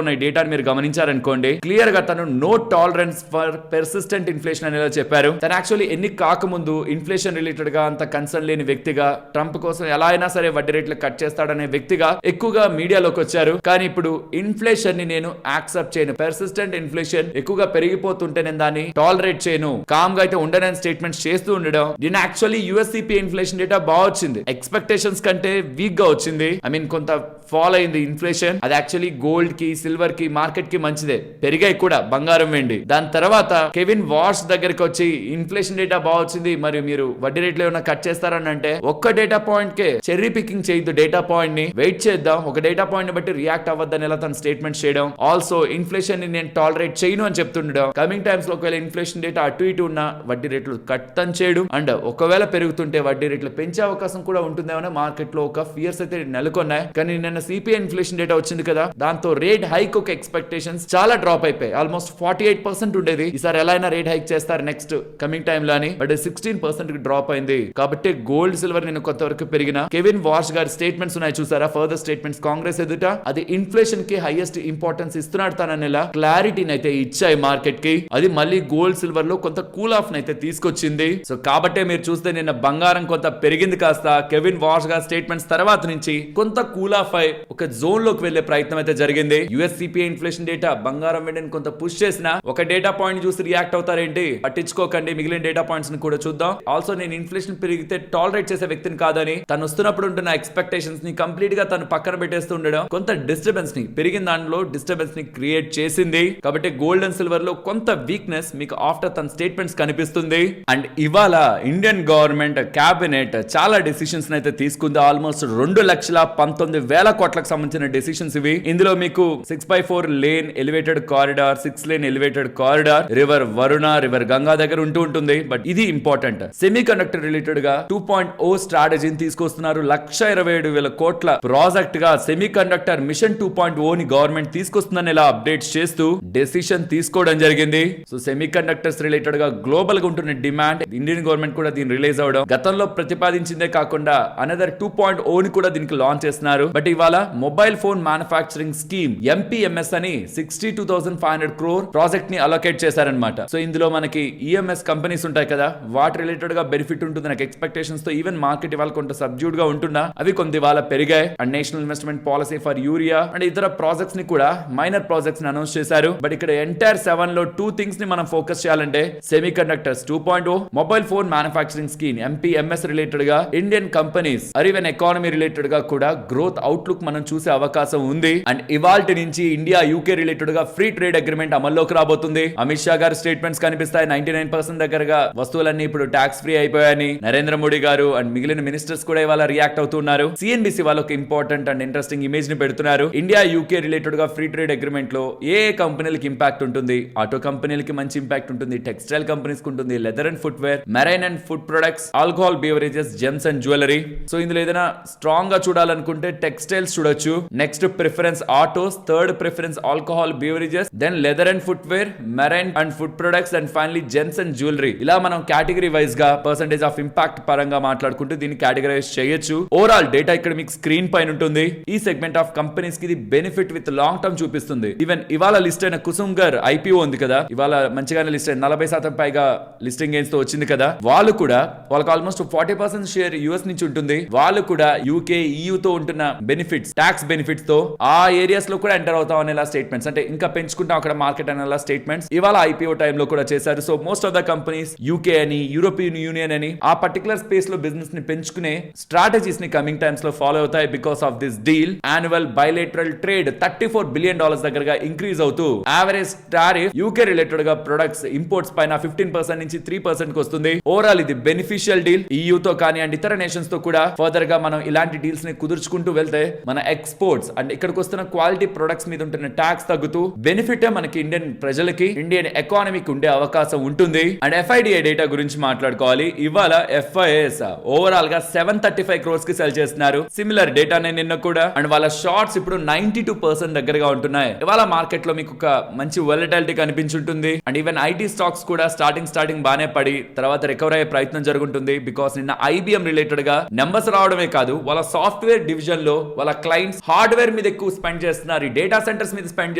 ఉన్న డేటాను మీరు గమనించారనుకోండి, క్లియర్ గా తను no tolerance for persistent inflation అనేది చెప్పారు. తను యాక్చువల్లీ ఎన్ని కాకముందు ఇన్ఫ్లేషన్ రిలేటెడ్ గా అంత కన్సర్న్ లేని వ్యక్తిగా, ట్రంప్ కోసం ఎలా అయినా సరే వడ్డీ రేట్లు కట్ చేస్తాడనే వ్యక్తిగా ఎక్కువగా మీడియాలోకి వచ్చారు. కానీ ఇప్పుడు ఇన్ఫ్లేషన్ ని నేను యాక్సెప్ట్ చేయను, పెర్సిస్టెంట్ ఇన్ఫ్లేషన్ ఎక్కువగా పెరిగిపోతుంటే నేను దాన్ని టాలరేట్ చేయను, కామ్ గా అయితే ఉండనని స్టేట్మెంట్స్ చేస్తూ ఉండడం. దీని యాక్చువల్లీ యూఎస్సిపి ఇన్ఫ్లేషన్ డేటా బాగా వచ్చింది, ఎక్స్పెక్టేషన్స్ కంటే వీక్ గా వచ్చింది. ఐ మీన్ కొంత ఫాల్ అయింది ఇన్ఫ్లేషన్. అది యాక్చువల్లీ గోల్డ్ కి, సిల్వర్ కి, మార్కెట్ కి మంచిదే, పెరిగాయి కూడా బంగారం, వెండి. దాని తర్వాత కెవిన్ వార్స్ దగ్గరికి వచ్చి ఇన్ఫ్లేషన్ డేటా బాగా వచ్చింది, మరి మీరు వడ్డీ రేట్లు ఏమైనా కట్ చేస్తారని అంటే ఒక్క డేటా పాయింట్ కే చెర్రీ పికింగ్ చేయొద్దు, డేటా పాయింట్ ని వెయిట్ చేద్దాం, ఒక డేటా పాయింట్ ని బట్టి రియాక్ట్ అవ్వద్దని ఎలా తన స్టేట్మెంట్ చేయడం. ఆల్సో ఇన్ఫ్లేషన్ ని నేను టాలరేట్ చేయను అని చెప్తుండడం. కమింగ్ టైమ్స్ లో ఒకవేళ ఇన్ఫ్లేషన్ డేటా అటు ఇటు ఉన్న వడ్డీ రేట్లు కట్టం చేయడం అండ్ ఒకవేళ పెరుగుతుంటే వడ్డీ రేట్లు పెంచే అవకాశం కూడా ఉంటుందేమో మార్కెట్ లో ఒక ఫియర్స్ అయితే నెలకొన్నాయి. కానీ నిన్న సిపిఐ ఇన్ఫ్లేషన్ డేటా వచ్చింది కదా, దాంతో రేట్ హైక్ ఒక ఎక్స్పెక్టేషన్స్ చాలా డ్రాప్ అయిపోయి ఆల్మోస్ట్ 48% ఉండేది. ఈసారి ఎలా అయినా రేట్ హైక్ చేస్తారు నెక్స్ట్ కమింగ్ టైమ్ లో అని, బట్ 16% కి డ్రాప్ అయింది. కాబట్టి గోల్డ్ సిల్వర్ నేను కొంతవరకు పెరిగిన. కెవిన్ వార్ష్ గారి స్టేట్మెంట్స్ ఉన్నాయి చూసారా, ఫర్దర్ స్టేట్మెంట్స్ కాంగ్రెస్ ఎదుట, అది ఇన్ఫ్లేషన్ కి హైయెస్ట్ ఇంపార్టెన్స్ ఇస్తున్నాడు తననేలా క్లారిటీని అయితే ఇచ్చాయి మార్కెట్ కి. అది మళ్ళీ గోల్డ్ సిల్వర్ లో కొంత కూల్ ఆఫ్ అయితే తీసుకొచ్చింది. సో కాబట్టి మీరు చూస్తే నిన్న బంగారం కొంత పెరిగింది, కాస్త కెవిన్ వార్ష్ గారి స్టేట్మెంట్స్ తర్వాత నుంచి కొంత కూల్ ఆఫ్ అయి ఒక జోన్ లోకి వెళ్లే ప్రయత్నం అయితే జరిగింది. యుఎస్ సిపిఐ ఇన్ఫ్లేషన్ డేటా బంగారం వెండిని కొంత పుష్ చేసిన, ఒక డేటా పాయింట్ చూసి రియాక్ట్ అవుతారేంటి, పట్టించుకోకండి, మిగిలిన డేటా పాయింట్స్ ని కూడా చూద్దాం. ఆల్సో నేను ఇన్ఫ్లేషన్ పెరిగితే టాలరేట్ చేసే వ్యక్తిని కాదని, తను వస్తున్నప్పుడు ఉంటున్న ఎక్స్పెక్టేషన్స్ ని కంప్లీట్ గా తను పక్కన పెట్టేస్తూ ఉండడం కొంత డిస్టర్బెన్స్ ని, పెరిగిన దానిలో డిస్టర్బెన్స్ ని క్రియేట్ చేసింది. కాబట్టి గోల్డ్ అండ్ సిల్వర్ లో కొంత వీక్నెస్ మీకు ఆఫ్టర్ తన స్టేట్మెంట్స్ కనిపిస్తుంది. అండ్ ఇవాళ ఇండియన్ గవర్నమెంట్ క్యాబినెట్ చాలా డెసిషన్స్ అయితే తీసుకుంది. ఆల్మోస్ట్ 2,19,000 కోట్లకు సంబంధించిన డెసిషన్స్ ఇవి. ఇందులో మీకు 6/4 lane elevated corridor, 6 lane elevated corridor river Varuna, river Ganga దగ్గర ఉంటూ ఉంటుంది. బట్ ఇది ఇంపార్టెంట్, సెమీ కండక్టర్ రిలేటెడ్ గా 2.0 స్ట్రాటజీని తీసుకొస్తున్నారు. 1,27,000 కోట్ల ప్రాజెక్ట్ గా సెమీ కండక్టర్ మిషన్ 2.0 ని గవర్నమెంట్ తీసుకొస్తుందని ఇలా అప్డేట్స్ చేస్తూ డెసిషన్ తీసుకోవడం జరిగింది. సో సెమీ కండక్టర్స్ రిలేటెడ్ గా గ్లోబల్ గా ఉంటున్న డిమాండ్, ఇండియన్ గవర్నమెంట్ కూడా దీన్ని రిలీజ్ అవడం, గతంలో ప్రతిపాదించిందే కాకుండా అనదర్ 2.0 ని కూడా దీనికి లాంచ్ చేస్తున్నారు. బట్ ఇవాళ మొబైల్ ఫోన్ మ్యానుఫ్యాక్చరింగ్ స్కీమ్ ఎంపీఎంఎస్ అని 62,500 crore ప్రాజెక్ట్ ని అలొకేట్ చేశారనమాట. సో ఇందులో మనకి ఈఎంఎస్ కంపెనీస్ ఉంటాయి కదా, వాటి రిలేటెడ్ గా బెనిఫిట్ ఉంటుంది నాకు ఎక్స్పెక్టేషన్స్ తో. ఈవెన్ మార్కెట్ ఇవాళ కొంత సబ్డ్యూడ్ గా ఉంటున్నా, అవి కొంత ఇవాళ పెరిగాయి. And national investment policy for urea and ఇతర ప్రాజెక్ట్స్ ని కూడా, మైనర్ ప్రాజెక్ట్స్ ని అనౌన్స్ చేశారు. బట్ ఇక్కడ ఎంటైర్ 7 లో 2 థింగ్స్ ని మనం ఫోకస్ చేయాలంటే semi conductors 2.0, mobile phone manufacturing scheme MPMS related గా, Indian companies or even economy related గా కూడా గ్రోత్ అవుట్లుక్ మనం చూసే అవకాశం ఉంది. అండ్ ఇవాల్టి నుంచి ఇండియా యూకే రిలేటెడ్ గా ఫ్రీ ట్రేడ్ అగ్రిమెంట్ అమల్లోకి రాబోతుంది. అమిత్ షా గారి స్టేట్మెంట్స్ కనిపిస్తాయి. 99% దగ్గరగా వస్తువులన్నీ ఇప్పుడు ట్యాక్స్ ఫ్రీ అయిపోయాయని నరేంద్ర మోడీ గారు అండ్ మిగిలిన మినిస్టర్స్ కూడా ఇవాళ రియాక్ట్ అవుతున్నారు. సిఎన్బిసి వాళ్ళు ఒక ఇంపార్టెంట్ అండ్ ఇంట్రెస్టింగ్ ఇమేజ్ ని పెడుతున్నారు. ఇండియా యూకే రిలేటెడ్ గా ఫ్రీ ట్రేడ్ అగ్రిమెంట్ లో ఏ కంపెనీలకి ఇంపాక్ట్ ఉంటుంది, ఆటో కంపెనీలకి మంచి ఇంపాక్ట్ ఉంటుంది, టెక్స్టైల్ కంపెనీస్ ఉంటుంది, leather and footwear, marine and food products, alcohol beverages, gems and jewellery. So ఇందులో ఏదైనా స్ట్రాంగ్ గా చూడాలనుకుంటే టెక్స్టైల్స్ చూడొచ్చు. Next preference autos, third preference alcohol beverages, then leather and footwear, marine and food products and finally gems and jewellery. ఇలా మనం category wise గా percentage of impact పరంగా మాట్లాడుకుంటూ దీన్ని కేటగరైజ్ చేయొచ్చు. ఓవరాల్ డేటా ఇక్కడ మీకు స్క్రీన్ పైన ఉంటుంది. ఈ సెగ్మెంట్ ఆఫ్ కంపెనీస్ కి ఇది బెనిఫిట్ విత్ లాంగ్ టర్మ్ చూపిస్తుంది. ఈవెన్ ఇవాళ లిస్ట్ అయిన కుసుంగర్ ఐపీఓ ఉంది కదా, ఇవాళ మంచిగానే లిస్ట్ అయిన 40% పైగా లిస్టింగ్ గెయిన్స్ తో వచ్చింది కదా, వాళ్ళు కూడా వాళ్ళకి ఆల్మోస్ట్ 40% షేర్ యూఎస్ నుంచి ఉంటుంది. వాళ్ళు కూడా యూకే EU తో ఉంటున్న బెనిఫిట్స్, టాక్స్ బెనిఫిట్స్ తో ఆ ఏరియాస్ లో కూడా ఎంటర్ అవుతాం అనేలా స్టేట్మెంట్స్, అంటే ఇంకా పెంచుకుంటాం అక్కడ మార్కెట్ అనేలా స్టేట్మెంట్స్ ఇవాళ ఐపీఓ టైమ్ లో కూడా చేశారు. So most of the companies UK అని, యూరోపియన్ యూనియన్ అని ఆ పర్టికులర్ స్పేస్ లో బిజినెస్ ని పెంచుకునే స్ట్రాటజీస్ ని కమింగ్ టైమ్స్ లో ఫాలో అవుతాయి. Because of this deal annual bilateral trade $34 billion దగ్గరగా ఇంక్రీజ్ అవుతూ యావరేజ్ టారిఫ్ యూకే రిలేటెడ్ గా ప్రొడక్ట్స్ ఇంపోర్ట్స్ పైన 15% నుంచి 3% కి వస్తుంది. ఓవరాల్ ఇది బెనిఫిషియల్ డీల్. EU తో కానీ అండ్ ఇతర నేషన్స్ తో కూడా ఫర్దర్ గా మనం ఇలాంటి డీల్స్ ని కుదుర్చుకుంటూ వెళ్తే మన ఎక్స్పోర్ట్స్ అండ్ ఇక్కడికి వస్తున్న క్వాలిటీ ప్రొడక్ట్స్ మీద ఉంటున్న ట్యాక్స్ తగ్గుతూ బెనిఫిట్ మనకి ఇండియన్ ప్రజలకి, ఇండియన్ ఎకానమీకి ఉండే అవకాశం ఉంటుంది. అండ్ FIDI డేటా గురించి మాట్లాడుకోవాలి. ఇవాళ FIS ఓవరాల్ గా 735 crores కి సెల్ చేస్తున్నారు. సిమిలర్ డేటా నిన్న కూడా. అండ్ వాళ్ళ షార్ట్స్ ఇప్పుడు 92% దగ్గరగా ఉంటున్నాయి. ఇవాళ మార్కెట్ లో మీకు ఒక మంచి వాలటిలిటీ కనిపించుంటుంది. అండ్ ఈవెన్ ఐటీ స్టాక్స్ కూడా స్టార్టింగ్ బానే పడి తర్వాత రికవర్ అయ్యే ప్రయత్నం జరుగుతుంది. బికాస్ నిన్న IBM రిలేటెడ్ గా నెంబర్స్ రావడమే కాదు, వాళ్ళ సాఫ్ట్వేర్ డివిజన్ లో వాళ్ళ క్లయింట్స్ హార్డ్వేర్ మీద ఎక్కువ స్పెండ్ చేస్తున్నారు, ఈ డేటా సెంటర్స్ మీద స్పెండ్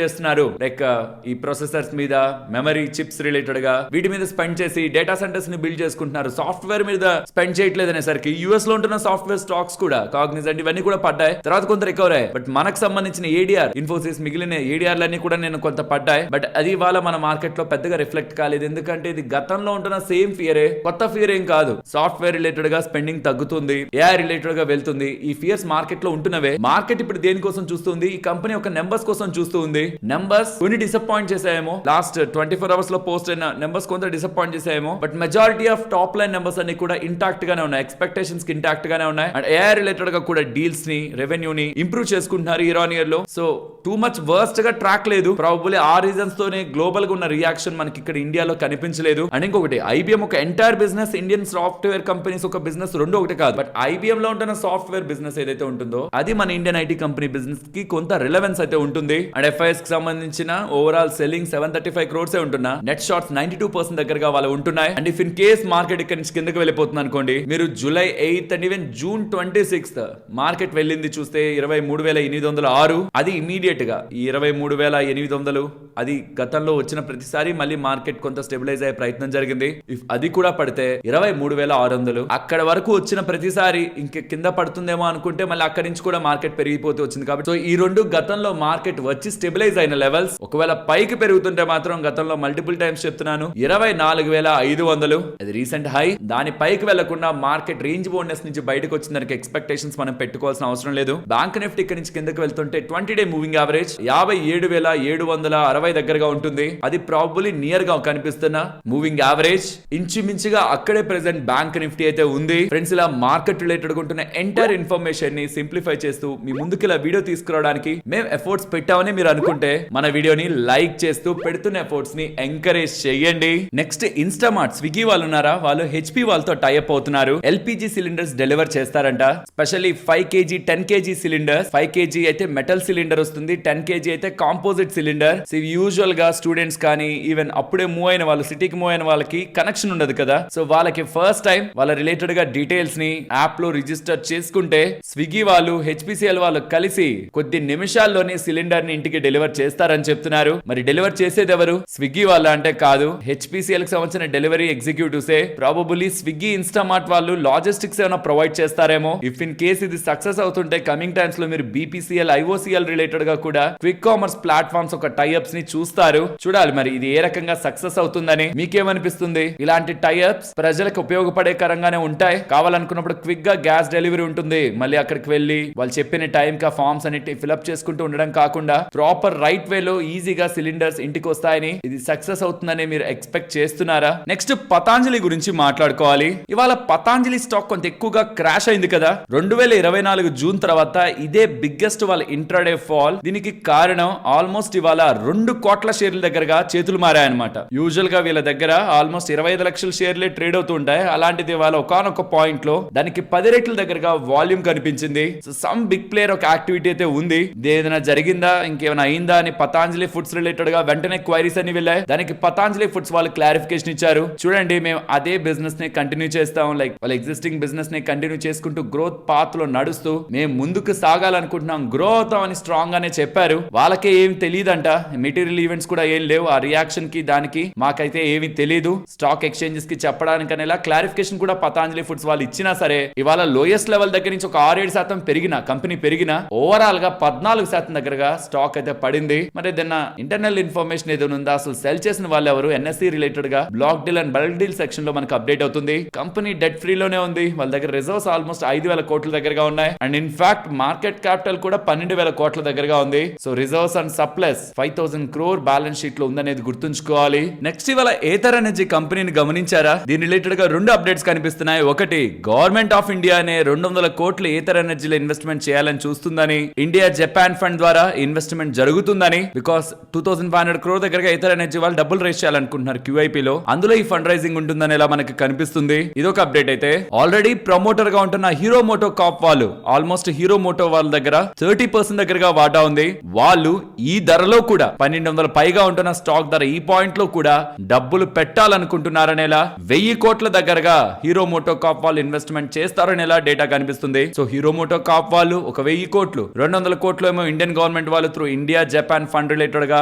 చేస్తున్నారు, లైక్ ఈ ప్రొసెసర్స్ మీద, మెమరీ చిప్స్ రిలేటెడ్ గా వీటి మీద స్పెండ్ చేసి డేటా సెంటర్స్ ని బిల్డ్ చేసుకుంటున్నారు. సాఫ్ట్వేర్ మీద స్పెండ్ చేయట్లేదు అనేసరికి యూఎస్ లో ఉంటున్న సాఫ్ట్వేర్ స్టాక్స్ కూడా కాగ్నిజెంట్ ఇవన్నీ కూడా పడ్డాయి, తర్వాత కొంత రికవర్ అయ్యాయి. బట్ మనకు సంబంధించిన ఏడిఆర్, ఇన్ఫోసిస్, మిగిలిన ఏడిఆర్ లన్నీ కూడా నేను కొంత పడ్డాయి. బట్ అది ఇవాళ మన మార్కెట్ లో పెద్దగా రిఫ్లెక్ట్ కాలేదు, ఎందుకంటే ఇది గతంలో ఉంటున్న సేమ్ ఫియరే, కొత్త ఫియర్ ఏం కాదు. సాఫ్ట్వేర్ రిలేటెడ్ గా స్పెండింగ్ తగ్గుతుంది, ఏఐ రిలేటెడ్ గా వెళ్తుంది, ఈ ఫియర్స్ మార్కెట్ లో ఉంటున్నవే. మార్కెట్ ఇప్పుడు దేనికోసం చూస్తుంది, ఈ కంపెనీ ఒక నెంబర్స్ కోసం చూస్తూ ఉంది. నెంబర్స్ కొన్ని డిసప్పాయింట్ చేసాయేమో, లాస్ట్ 24 అవర్స్ లో పోస్ట్ అయిన నెంబర్స్ కొంత డిసప్పాయింట్ చేసాయేమో, but majority of top line numbers అన్ని కూడా ఇంటాక్ట్ గానే ఉన్నాయి, ఎక్స్పెక్టేషన్స్ కి ఇంటాక్ట్ గానే ఉన్నాయి. అండ్ ఏఐ రిలేటెడ్ గా కూడా డీల్స్ ని, రెవెన్యూ ని ఇంప్రూవ్ చేసుకుంటున్నారు ఇయర్ ఆన్ ఇయర్ లో. సో టూ మచ్ వర్స్ట్ గా ట్రాక్ లేదు. ప్రాబబ్లీ ఆ రీజన్స్ తోనే గ్లోబల్ గా ఉన్న రియాక్షన్ మనకి ఇక్కడ ఇండియాలో కనిపించలేదు. అండ్ ఇంకొకటి, ఐబిఎం ఒక entire business, Indian software companies ఒక బిజినెస్ రెండు ఒకటి కాదు. బట్ ఐబిఎం లో ఉంటున్న సాఫ్ట్వేర్ బిజినెస్ ఏదైతే ఉంటుందో అది మన ఇండియన్ ఐటీ కంపెనీ బిజినెస్ కి కొంత రిలవెన్స్ అయితే ఉంటుంది. అండ్ ఎఫ్ఐఎస్ కి సంబంధించిన ఓవరాల్ సెల్లింగ్ 735 crores ఉంటున్నా, నెట్ షార్ట్స్ 92% దగ్గరగా వాళ్ళు ఉంటున్నాయి. And if in case market ఇక్కడ నుంచి కిందకి వెళ్ళిపోతుంది అనుకోండి, మీరు July 8th and even June 26th market వెళ్ళింది చూస్తే 23,806. అది ఇమీడియట్ గా ఈ 23,800 అది గతంలో వచ్చిన ప్రతిసారి మళ్ళీ మార్కెట్ కొంత స్టెబిలైజ్ అయ్యే ప్రయత్నం జరిగింది. ఇఫ్ అది కూడా పడితే 23,600 అక్కడ వరకు వచ్చిన ప్రతిసారి ఇంక కింద పడుతుందేమో అనుకుంటే మళ్ళీ అక్కడి నుంచి కూడా మార్కెట్ పెరిగిపోతూ వచ్చింది. కాబట్టి సో ఈ రెండు గతంలో మార్కెట్ వచ్చి స్టెబిలైజ్ అయిన లెవెల్స్. ఒకవేళ పైకి పెరుగుతుంటే మాత్రం గతంలో మల్టిపుల్ టైమ్స్ చెప్తున్నాను 24,500 అది రీసెంట్ హై. దాని పైకి వెళ్లకుండా మార్కెట్ రేంజ్ బోనస్ నుంచి బయటకు వచ్చిన దానికి ఎక్స్పెక్టేషన్స్ మనం పెట్టుకోవాల్సిన అవసరం లేదు. బ్యాంక్ నిఫ్టీ ఇక్కడ నుంచి కిందకి వెళ్తుంటే 20-day మూవింగ్ యావరేజ్ 57,760 దగ్గరగా ఉంటుంది. అది ప్రాబబ్లీ నియర్ గా కనిపిస్తున్న మూవింగ్ యావరేజ్. ఇంచుమించుగా అక్కడే ప్రెసెంట్ బ్యాంక్ నిఫ్టీ అయితే ఉంది. ఫ్రెండ్స్, ఇలా మార్కెట్ రిలేటెడ్ ఉంటున్న ఎంటైర్ ఇన్ఫర్మేషన్ ని సింప్లిఫై చేస్తూ మీ ముందుకు ఇలా వీడియో తీసుకురావడానికి మేము ఎఫర్ట్స్ పెట్టామని మీరు అనుకుంటే మన వీడియోని లైక్ చేస్తూ పెడుతున్న ఎఫర్ట్స్ ని ఎంకరేజ్ చేయండి. నెక్స్ట్, ఇన్స్టామార్ట్, స్విగ్గీ వాళ్ళు ఉన్నారా, వాళ్ళు హెచ్పి వాళ్ళతో టైఅప్ అవుతున్నారు. ఎల్పిజి సిలిండర్స్ డెలివర్ చేస్తారంట. Specially 5 kg 10 kg cylinder. 5 kg అయితే మెటల్ సిలిండర్ వస్తుంది, 10 kg అయితే కాంపోజిట్ సిలిండర్. యూజువల్ గా స్టూడెంట్స్ కానీ ఈవెన్ అప్పుడే మూవ్ అయిన వాళ్ళు, సిటీకి మూవ్ అయిన వాళ్ళకి కనెక్షన్ ఉండదు కదా. సో వాళ్ళకి ఫస్ట్ టైం వాళ్ళ రిలేటెడ్ గా డీటెయిల్స్ ని యాప్ లో రిజిస్టర్ చేసుకుంటే స్విగ్గీ వాళ్ళు, హెచ్పిసిఎల్ వాళ్ళు కలిసి కొద్ది నిమిషాల్లోనే సిలిండర్ ని ఇంటికి డెలివర్ చేస్తారని చెప్తున్నారు. మరి డెలివర్ చేసేది ఎవరు, స్విగ్గీ వాళ్ళ అంటే కాదు, హెచ్పిసిఎల్ కి సంబంధించిన delivery executives. Probably Swiggy, Instamart వాళ్ళు లాజిస్టిక్స్ ఏమైనా ప్రొవైడ్ చేస్తారేమో. ఇఫ్ ఇన్ కేస్ ఇది సక్సెస్ అవుతుంటే కమింగ్ టైమ్స్ లో మీరు బీపీసీఎల్, ఐఓసీఎల్ రిలేటెడ్ గా కూడా క్విక్ కామర్స్ ప్లాట్ఫామ్స్ ఒక టైఅప్స్ ని చూస్తారు. చూడాలి మరి ఇది ఏ రకంగా సక్సెస్ అవుతుందని. మీకేమనిపిస్తుంది? ఇలాంటి టైఅప్స్ ప్రజలకు ఉపయోగపడే కరంగానే ఉంటాయి. కావాలనుకున్నప్పుడు క్విక్ గా గ్యాస్ డెలివరీ ఉంటుంది, మళ్ళీ అక్కడికి వెళ్ళి వాళ్ళు చెప్పిన టైం కి ఫార్మ్స్ అన్నిటి ఫిల్అప్ చేసుకుంటూ ఉండడం కాకుండా ప్రాపర్ రైట్ వే లో ఈజీగా సిలిండర్స్ ఇంటికి వస్తాయని, ఇది సక్సెస్ అవుతుందని మీరు ఎక్స్పెక్ట్ చేస్తున్నారా? నెక్స్ట్, పతాంజలి గురించి మాట్లాడుకోవాలి. ఇవాళ పతాంజలి స్టాక్ కొంత ఎక్కువగా క్రాష్ అయింది కదా. 2024 జూన్ తర్వాత ఇదే బిగ్గెస్ట్ వాళ్ళ ఇంట్రాడే ఫాల్. దీనికి కారణం ఆల్మోస్ట్ ఇవాళ 2 కోట్ల షేర్ల దగ్గరగా చేతులు మారాయన్నమాట. యూజువల్ గా వీళ్ళ దగ్గర ఆల్మోస్ట్ 25 లక్షల షేర్లే ట్రేడ్ అవుతూ ఉంటాయి. అలాంటిది ఇవాళ ఒకనొక పాయింట్ లో దానికి 10 రెట్ల దగ్గరగా వాల్యూమ్ కనిపించింది. సో సమ్ బిగ్ ప్లేయర్ ఒక యాక్టివిటీ అయితే ఉంది. ఏదైనా జరిగిందా, ఇంకేమైనా అయిందా అని పతాంజలి ఫుడ్స్ రిలేటెడ్ గా వెంటనే క్వైరీస్ అని వెళ్ళాయి. దానికి పతాంజలి ఫుడ్స్ వాళ్ళు క్లారిఫికేషన్ ఇచ్చారు. చూడండి, మేము అదే బిజినెస్ ని కంటిన్యూ చేస్తాం, లైక్ వాళ్ళ ఎగ్జిస్టింగ్ బిజినెస్ ని కంటిన్యూ చేసుకుంటూ గ్రోత్ పాత్ లో నడుస్తూ మేము ముందుకు సాగాలనుకుంటున్నాం, గ్రో అవుతామని స్ట్రాంగ్ గానే చెప్పారు. వాళ్ళకే ఏం తెలియదంట, మెటీరియల్ ఈవెంట్స్ కూడా ఏం లేవు. ఆ రియాక్షన్ కి దానికి మాకైతే ఏమీ తెలియదు. స్టాక్ ఎక్స్చేంజెస్ కి చెప్పడానికి ఇలా క్లారిఫికేషన్ కూడా పతాంజలి ఫుడ్స్ వాళ్ళు ఇచ్చినా సరే ఇవాళ లోయెస్ట్ లెవెల్ దగ్గర నుంచి ఒక 6-7% పెరిగిన కంపెనీ పెరిగిన ఓవరాల్ గా 14% దగ్గరగా స్టాక్ అయితే పడింది. మరి ఏదైనా ఇంటర్నల్ ఇన్ఫర్మేషన్ ఏదైనా ఉందా, అసలు సెల్ చేసిన వాళ్ళు ఎవరు, ఎన్ఎస్సి రిలేటెడ్ గా black deal and bulk deal section లో మనకు అప్డేట్ అవుతుంది. కంపెనీ డెట్ ఫ్రీ లోనే ఉంది. వాళ్ళ దగ్గర రిజర్వ్స్ ఆల్మోస్ట్ 5,000 కోట్ల దగ్గరగా ఉన్నాయి. అండ్ ఇన్ఫాక్ట్ మార్కెట్ క్యాపిటల్ కూడా 12,000 కోట్ల దగ్గరగా ఉంది. So reserves and surplus 5,000 crore balance sheet లో ఉందనేది గుర్తుంచుకోవాలి. నెక్స్ట్, ఇవాళ ఏథర్ ఎనర్జీ కంపెనీని గమనించారా? దీని రిలేటెడ్ గా 2 అప్డేట్స్ కనిపిస్తున్నాయి. ఒకటి, గవర్నమెంట్ ఆఫ్ ఇండియా అనే 200 కోట్ల ఏథర్ ఎనర్జీలో ఇన్వెస్ట్మెంట్ చేయాలని చూస్తుందని, ఇండియా జపాన్ ఫండ్ ద్వారా ఇన్వెస్ట్మెంట్ జరుగుతుందని. బికాస్ 2,500 crore దగ్గరగా ఏథర్ ఎనర్జీ వాళ్ళు డబ్బులు రేస్ చేయాలనుకుంటున్నారు క్యూఐపీ లో. అందులో ఈ ఫండ్ రైజింగ్ ఉంటుందని ఇలా మనకి కనిపిస్తుంది. ఇదొక అప్డేట్. అయితే ఆల్రెడీ ప్రమోటర్ గా ఉంటున్న హీరో మోటో కాప్ వాళ్ళు, ఆల్మోస్ట్ హీరో మోటో వాళ్ళ దగ్గర 30% దగ్గరగా వాటా ఉంది. వాళ్ళు ఈ ధరలో కూడా 1,200 పైగా ఉంటున్న స్టాక్ ధర ఈ పాయింట్ లో కూడా డబ్బులు పెట్టాలనుకుంటున్నారనేలా 1,000 కోట్ల దగ్గరగా హీరో మోటో కాప్ వాళ్ళు ఇన్వెస్ట్మెంట్ చేస్తారనేలా డేటా కనిపిస్తుంది. సో హీరో మోటో కాప్ వాళ్ళు ఒక 1000 కోట్లు, 200 కోట్లు ఏమో ఇండియన్ గవర్నమెంట్ వాళ్ళు through India Japan fund related గా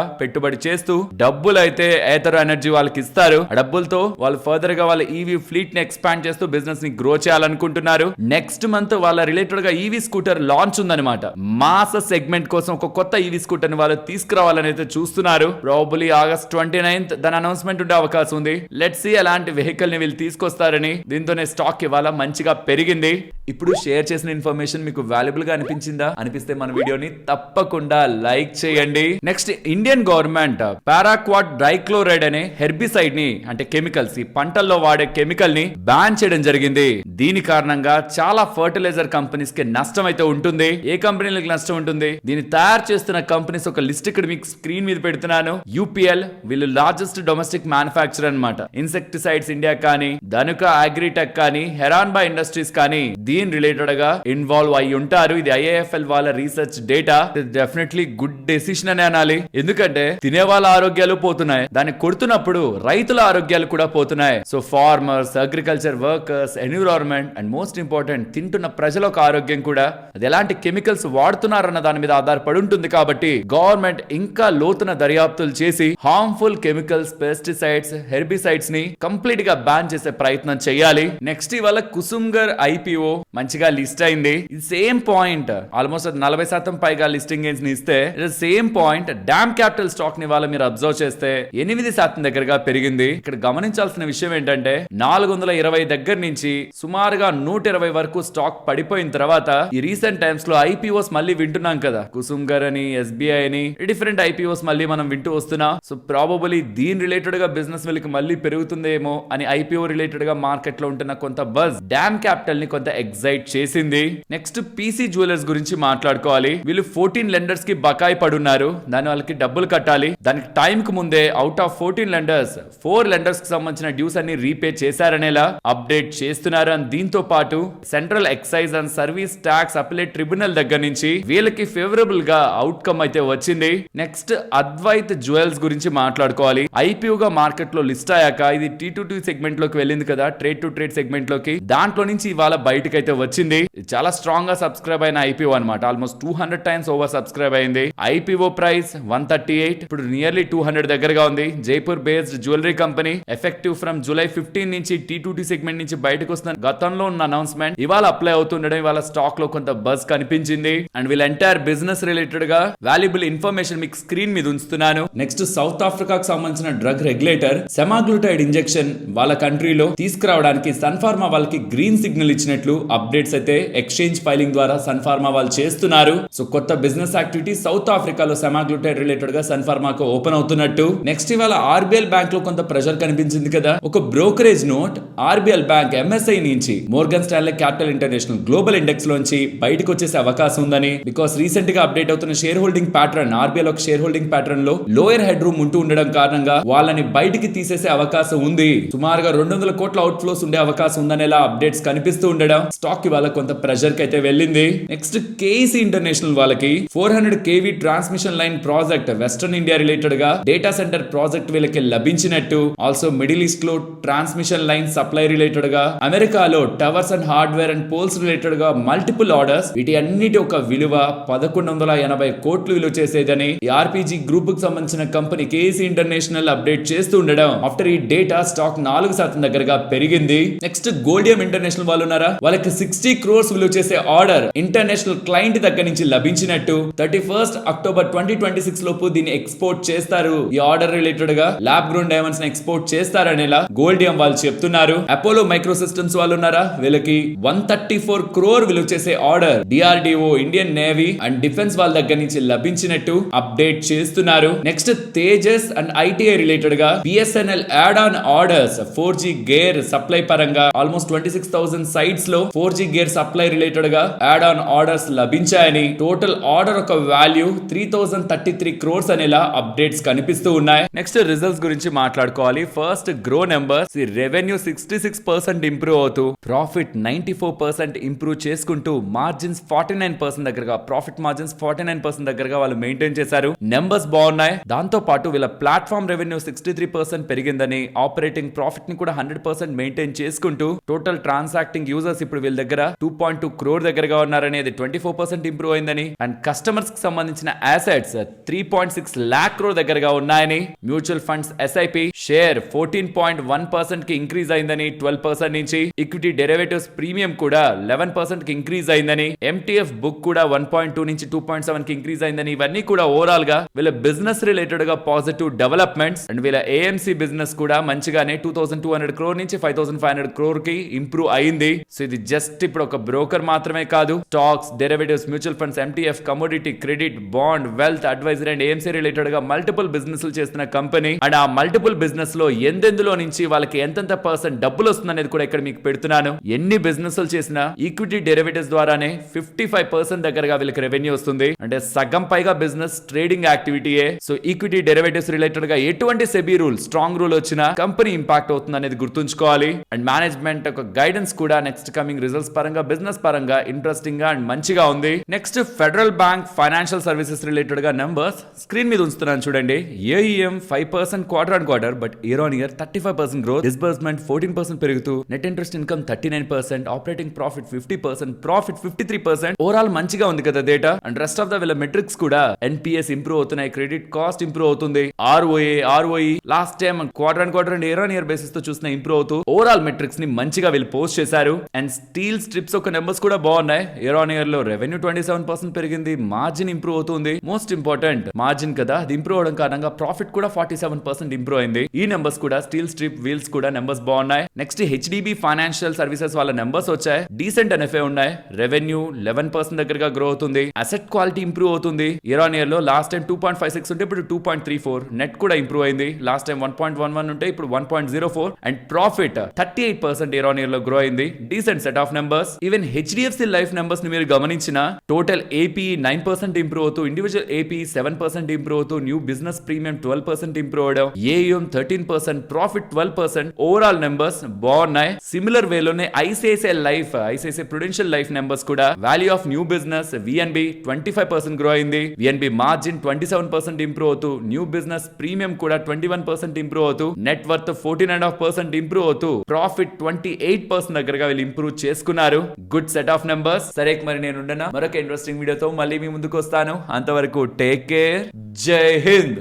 పెట్టుబడి చేస్తూ డబ్బులు అయితే ఏథర్ ఎనర్జీ వాళ్ళకి ఇస్తారు. ఆ డబ్బులతో వాళ్ళు ఫర్దర్ గా వాళ్ళ ఈవీ ఫ్లీట్ ని ఎక్స్పాండ్ చేస్తూ బిజినెస్ ని గ్రో చేయాలనుకుంటున్నారు. నెక్స్ట్ మంత్ వాళ్ళ రిలేటెడ్ గా ఈవీ స్కూటర్ లాంచ్ ఉందన్నమాట. మాస్ సెగ్మెంట్ కోసం ఒక కొత్త ఈవీ స్కూటర్ ని వాళ్ళు తీసుకురావాలని అయితే చూస్తున్నారు. ప్రాబబ్లీ ఆగస్ట్ 29th దాని అనౌన్స్మెంట్ ఉండే అవకాశం ఉంది. లెట్స్ సీ ఎలాంటి వెహికల్ ని వీళ్ళు తీసుకొస్తారని. దీంతోనే స్టాక్ ఇవాళ మంచిగా పెరిగింది. ఇప్పుడు షేర్ చేసిన ఇన్ఫర్మేషన్ మీకు వాల్యుబుల్ గా అనిపించిందా? అనిపిస్తే మన వీడియోని తప్పకుండా లైక్ చేయండి. Next, Indian government paraquat dichloride అనే హెర్బిసైడ్ ని, అంటే కెమికల్స్, ఈ పంటల్లో వాడే కెమికల్ ని బ్యాన్ చేయడం జరిగింది. దీని కారణంగా చాలా ఫర్టిలైజర్ కంపెనీస్ కి నష్టం అయితే ఉంటుంది. ఏ కంపెనీలకు నష్టం ఉంటుంది? దీన్ని తయారు చేస్తున్న కంపెనీస్ ఒక లిస్ట్ ఇక్కడ మీకు స్క్రీన్ మీద పెడుతున్నాను. యూపీఎల్ వీళ్ళు లార్జెస్ట్ డొమెస్టిక్ మ్యానుఫ్యాక్చరర్ అన్నమాట. ఇన్సెక్టిసైడ్స్ ఇండియా కానీ, ధనుక అగ్రిటెక్ కానీ, హెరాన్బా ఇండస్ట్రీస్ కానీ దీని రిలేటెడ్ గా ఇన్వాల్వ్ అయి ఉంటారు. ఇది ఐఏఎఫ్ఎల్ వాళ్ళ research data. Definitely good decision అని అనాలి. ఎందుకంటే తినే వాళ్ళ ఆరోగ్యాలు పోతున్నాయి, దాన్ని కొడుతున్నప్పుడు రైతుల ఆరోగ్యాలు కూడా పోతున్నాయి. So farmers, agriculture workers, environment and most important తింటున్న ప్రజలకు ఆరోగ్యం కూడా, అది ఎలాంటి కెమికల్స్ వాడుతున్నారన్న దాని మీద ఆధారపడి ఉంటుంది. కాబట్టి గవర్నమెంట్ ఇంకా లోతున దర్యాప్తులు చేసి హార్మ్ఫుల్ కెమికల్స్, పెస్టిసైడ్స్, హెర్బిసైడ్స్ ని కంప్లీట్ గా బ్యాన్ చేసే ప్రయత్నం చేయాలి. నెక్స్ట్, ఇవాళ కుసుమ్గర్ ఐపీఓ మంచిగా లిస్ట్ అయింది. ఇది సేమ్ పాయింట్, ఆల్మోస్ట్ 40% పైగా లిస్టింగ్ గెయిన్స్ ని ఇస్తే, same point DAM capital stock ని వాళ్ళ మీరు అబ్జర్వ్ చేస్తే 8% దగ్గరగా పెరిగింది. ఇక్కడ గమనించాల్సిన విషయం ఏంటంటే 420 దగ్గర నుంచి సుమారుగా 120 వరకు స్టాక్ పడిపోయిన తర్వాత ఈ రీసెంట్ టైమ్స్ లో ఐపీఓస్ మళ్ళీ వింటున్నాం కదా, కుసుమ్గర్ అని, ఎస్బీఐ అని, డిఫరెంట్ ఐపీఓస్ మళ్ళీ మనం వింటూ వస్తున్నాం. సో ప్రాబబులీ దీని రిలేటెడ్ గా బిజినెస్ వీళ్ళకి మళ్ళీ పెరుగుతుందేమో అని ఐపీఓ రిలేటెడ్ గా మార్కెట్ లో ఉంటున్న కొంత బజ్ డామ్ క్యాపిటల్ ని కొంత ఎగ్జైట్ చేసింది. నెక్స్ట్, పీసీ జ్యువెలర్స్ గురించి మాట్లాడుకోవాలి. వీళ్ళు 14 లెండర్స్ కి బకాయి పడున్నారు. దాని వాళ్ళకి డబ్బులు కట్టాలి. దానికి టైం కు ముందే అవుట్ ఆఫ్ 14 లెండర్స్ 4 లెండర్స్ కి సంబంధించిన డ్యూస్ అన్ని రీపే చేశారనేలా అప్డేట్ చేస్తున్నారు. అని దీంతో పాటు central excise and service tax appellate tribunal దగ్గర నుంచి వీళ్ళకి ఫేవరబుల్ గా అవుట్కమ్ అయితే వచ్చింది. నెక్స్ట్, అద్వైత్ జ్యువెల్స్ గురించి మాట్లాడుకోవాలి. ఐపీఓ గా మార్కెట్ లో లిస్ట్ అయ్యాక ఇది T2T సెగ్మెంట్ లోకి వెళ్ళింది కదా, ట్రేడ్ టు ట్రేడ్ సెగ్మెంట్ లోకి. దాంట్లో నుంచి ఇవాళ బయటకు అయితే వచ్చింది. చాలా స్ట్రాంగ్ గా సబ్స్క్రైబ్ అయిన ఐపీఓ అనమాట. ఆల్మోస్ట్ 200 టైమ్స్ ఓవర్ సబ్స్క్రైబ్ అయింది. ఐపీఓ ప్రైస్ 138, ఇప్పుడు నియర్లీ 200 దగ్గరగా ఉంది. Jaipur based jewellery company, effective from July 15 నుంచి T2T సెగ్మెంట్ నుంచి బయటకు వస్తున్న గతంలో ఉన్న అనౌన్స్మెంట్ ఇవాళ అప్లై అవుతుండడం ఇవాళ స్టాక్ లో కొంత బజ్ కనిపించింది. అండ్ వీళ్ళ ఎంటైర్ బిజినెస్ రిలేటెడ్ గా వాల్యుబుల్ ఇన్ఫర్మేషన్ మీకు స్క్రీన్ మీద ఉంచుతున్నాను. నెక్స్ట్, సౌత్ ఆఫ్రికాకు సంబంధించిన డ్రగ్ రెగ్యులేటర్ సెమాగ్లూటైడ్ ఇంజెక్షన్ వాళ్ళ కంట్రీలో తీసుకురావడానికి సన్ఫార్మా వాళ్ళకి గ్రీన్ సిగ్నల్ ఇచ్చినట్లు అప్డేట్స్ అయితే ఎక్స్చేంజ్ ఫైలింగ్ ద్వారా సన్ఫార్మా వాళ్ళు చేస్తున్నారు. సో కొత్త బిజినెస్ యాక్టివిటీ సౌత్ ఆఫ్రికాలో సెమాగ్లూటైడ్ రిలేటెడ్ గా సన్ఫార్మాకు ఓపెన్ అవుతున్నట్టు. నెక్స్ట్, ఇవాళ ఆర్బీఎల్ బ్యాంక్ లో కొంత ప్రెషర్ కనిపించింది కదా. ఒక brokerage note RBL bank MSI నుంచి Morgan Stanley capital international global index లోంచి బయటకు వచ్చేసే అవకాశం ఉందని, బికాస్ రీసెంట్ గా అప్డేట్ అవుతున్న షేర్ హోల్డింగ్ ప్యాటర్న్, ఆర్బీఎల్ ఒక షేర్ హోల్డింగ్ ప్యాటర్న్ లో లోయర్ హెడ్ రూమ్ ఉంటూ ఉండడం కారణంగా వాళ్ళని బయటికి తీసేసే అవకాశం ఉంది. సుమారుగా 200 కోట్ల అవుట్ ఫ్లోస్ ఉండే అవకాశం ఉందనేలా అప్డేట్స్ కనిపిస్తూ ఉండడం స్టాక్ ఇవాళ కొంత ప్రెషర్ కి అయితే వెళ్ళింది. నెక్స్ట్, కేసీ ఇంటర్నేషనల్ వాళ్ళకి 400 kV transmission line project western India related గా డేటా సెంటర్ ప్రాజెక్ట్ వీళ్ళకి లభించినట్టు, ఆల్సో మిడిల్ ఈస్ట్ లో ట్రాన్స్మిషన్ లైన్ సప్లై రిలేటెడ్ గా, అమెరికాలో towers and hardware and poles related గా మల్టిపుల్ ఆర్డర్స్, వీటి అన్నిటి ఒక విలువ 1180 కోట్లు విలువ చేసేదని ఈ ఆర్పీజీ గ్రూప్ కు సంబంధించిన కంపెనీ కేసీ ఇంటర్నేషనల్ అప్డేట్ చేస్తూ ఉండడం ఆఫ్టర్ ఈ డేటా స్టాక్ 4% దగ్గరగా పెరిగింది. నెక్స్ట్, గోల్డియం ఇంటర్నేషనల్ వాళ్ళు ఉన్నారా, వాళ్ళకి 60 crores విలువ చేసే ఆర్డర్ ఇంటర్నేషనల్ క్లయింట్ దగ్గర నుంచి లభించినట్టు, 31st October 2026 లోపు దీన్ని ఎక్స్పోర్ట్ చేస్తారు. ఈ ఆర్డర్ రిలేటెడ్ గా ల్యాబ్ గ్రోన్ డైమండ్స్ ని ఎక్స్పోర్ట్ చేస్తారనేలా గోల్డియం వాళ్ళు చెప్తున్నారు. అపోలో మైక్రో సిస్టమ్స్ వాళ్ళు ఉన్నారా, వీళ్ళకి 134 crore విలువ చేసే order DRDO, Indian navy and defence వాళ్ళ దగ్గర నుంచి లభించినట్టు అప్డేట్ చేస్తున్నారు. Next, Tejas and ITI related గా BSNL add on orders 4G gear supply పరంగా ఆల్మోస్ట్ 26,000 సైట్స్ లో 4G గేర్ సప్లై రిలేటెడ్ గా యాడ్ ఆన్ ఆర్డర్స్ లభించాయని, టోటల్ ఆర్డర్ ఒక వాల్యూ 3033 crores అనేలా అప్డేట్స్ కనిపిస్తూ ఉన్నాయి. నెక్స్ట్, రిజల్ట్స్ గురించి మాట్లాడుకోవాలి. First, Groww numbers, revenue 66% improve అవుతూ, ప్రాఫిట్ 94% ఇంప్రూవ్ చేసుకుంటూ, మార్జిన్స్ 49% దగ్గరగా, ప్రాఫిట్ మార్జిన్స్ 49% దగ్గరగా వాళ్ళు మెయింటైన్ చేశారు. నెంబర్స్ బాగున్నాయి. దాంతో పాటు వీళ్ళ ప్లాట్ఫామ్ రెవెన్యూ 63% పెరిగిందని, ఆపరేటింగ్ ప్రాఫిట్ ని కూడా 100% మెయింటైన్ చేసుకుంటూ, టోటల్ ట్రాన్సాక్టింగ్ యూజర్స్ ఇప్పుడు వీళ్ళ దగ్గర 2.2 crore దగ్గరగా ఉన్నారనేది అనేది 24% ఇంప్రూవ్ అయిందని, అండ్ కస్టమర్స్ కి సంబంధించిన అసెట్స్ 3.6 lakh crore దగ్గరగా ఉన్నాయని, మ్యూచువల్ ఫండ్స్ ఎస్ఐపి షేర్ 14.1% కి ఇంక్రీజ్ అయిందని 12% నుంచి, ఈక్విటీ డెరివేటివ్స్ ప్రీమియం కూడా 11% కి ఇంక్రీజ్ అయిందని, ఎంటీఎఫ్ బుక్ కూడా 1.2 నుంచి 2.7 కి ఇంక్రీజ్ అయిందని, ఇవన్నీ కూడా ఓవరాల్ గా వీళ్ళ బిజినెస్ రిలేటెడ్ గా పాజిటివ్ డెవలప్మెంట్స్. అండ్ వీళ్ళ ఏఎంసీ బిజినెస్ కూడా మంచిగానే 2200 crore నుంచి 5500 crore కి ఇంప్రూవ్ అయింది. సో ఇది జస్ట్ ఇప్పుడు ఒక బ్రోకర్ మాత్రమే కాదు, stocks, derivatives, mutual funds, MTF, commodity, credit, bond, wealth, advisory and AMC related గా మల్టిపుల్ బిజినెస్ చేస్తున్న కంపెనీ. అండ్ ఆ మల్టిపుల్ బిజినెస్ లో ఎందెందులో నుంచి వాళ్ళకి ఎంతెంత పర్సెంట్ డబ్బులు వస్తుంది అనేది కూడా ఇక్కడ మీకు పెడుతున్నాను. ఎన్ని బిజినెస్ చేసినా ఈక్విటీ డెరివేటివ్స్ ద్వారానే 55% దగ్గరగా వీళ్ళకి రెవెన్యూ వస్తుంది. అంటే సగం పైగా బిజినెస్ ట్రేడింగ్ యాక్టివిటీయే. సో ఈక్విటీ డెరివేటివ్స్ రిలేటెడ్ గా ఎటువంటి సెబీ రూల్, స్ట్రాంగ్ రూల్ వచ్చినా కంపెనీ ఇంపాక్ట్ అవుతుంది అనేది గుర్తుంచుకోవాలి. అండ్ మేనేజ్మెంట్ ఒక గైడెన్స్ కూడా నెక్స్ట్ కమింగ్ రిజల్ట్స్ పరంగా, బిజినెస్ పరంగా ఇంట్రెస్టింగ్ గా అండ్ మంచిగా ఉంది. Next federal bank financial services related గా నెంబర్స్ స్క్రీన్ మీద ఉంచుతున్నాను చూడండి. AUM 5% quarter on quarter, but year on year 35% growth, disbursement 14% పెరుగుతూ, net interest income 39%, operating profit 50%, profit 53%. Overall మంచిగా ఉంది కదా data. And rest of the వీళ్ళ మెట్రిక్స్ కూడా ఎన్పిఎస్ ఇంప్రూవ్ అవుతున్నాయి, క్రెడిట్ కాస్ట్ ఇంప్రూవ్ అవుతుంది, ROE last time quarter on quarter and year on year basis తో చూసిన ఇంప్రూవ్ అవుతూ ఓవరాల్ మెట్రిక్స్ ని మంచిగా వీళ్ళు పోస్ట్ చేశారు. అండ్ స్టీల్ స్ట్రిప్స్ ఒక నెంబర్స్ కూడా బాగున్నాయి. ఇయర్ ఆన్ ఇయర్ లో రెవెన్యూ 27% పెరిగింది, మార్జిన్ ఇంప్రూవ్ అవుతుంది. మోస్ట్ ఇంపార్టెంట్ మార్జిన్ కదా, అది ఇంప్రూవ్ అవడం కారణంగా ప్రాఫిట్ కూడా 47% ఇంప్రూవ్ అయింది. ఈ నెంబర్స్ కూడా స్టీల్ స్ట్రిప్ వీల్స్ కూడా నెంబర్స్ బాగున్నాయి. నెక్స్ట్ హెచ్డిబి ఫైనాన్షియల్ సర్వీసెస్ వాళ్ళ నెంబర్స్ వచ్చాయి, డీసెంట్ ఎన్ఎఫ్ఏ ఉన్నాయి. రెవెన్యూ 11% దగ్గరగా గ్రో అవుతుంది, అసెట్ క్వాలిటీ ఇంప్రూవ్ అవుతుంది. ఇయర్ ఆన్ ఇయర్ లో లాస్ట్ టైం 2.56 ఉంటే ఇప్పుడు 2.34, నెట్ కూడా ఇంప్రూవ్ అయింది. లాస్ట్ టైం 1.11 ఉంటే ఇప్పుడు 1.04. And profit 38% year on year లో గ్రో అయింది. Decent set of numbers. Even HDFC life numbers ని మీరు గమనించిన టోటల్ ఏపీ 9% ఇంప్రూవ్ అవుతూ, ఇండివిజువల్ ఏపీ 7% ఇంప్రూవ్ అవుతూ, న్యూ బిజినెస్ ప్రీమియం 12% ఇంప్రూవ్ అవడం, ఏఎం 13%, ప్రాఫిట్ 12%. ఓవరాల్ నెంబర్స్ బాగున్నాయి. సిమిలర్ వేలోనే ఐసిఐసిఐ ప్రుడెన్షియల్ లైఫ్ నెంబర్స్ కూడా value of new business VNB 25% grow అయింది. విఎన్బి మార్జిన్ 27% ఇంప్రూవ్ అవుతూ, న్యూ బిజినెస్ ప్రీమియం కూడా 21% improve అవుతూ, నెట్ వర్త్ 14.5% ఇంప్రూవ్ అవుతూ, ప్రాఫిట్ 28% దగ్గరగా వీళ్ళు ఇంప్రూవ్ చేసుకున్నారు. Good set of numbers. సరే మరి నేను మరొక ఇంట్రెస్టింగ్ వీడియోతో మళ్ళీ మీ ముందుకు వస్తాను. అంతవరకు టేక్ కేర్. జై హింద్.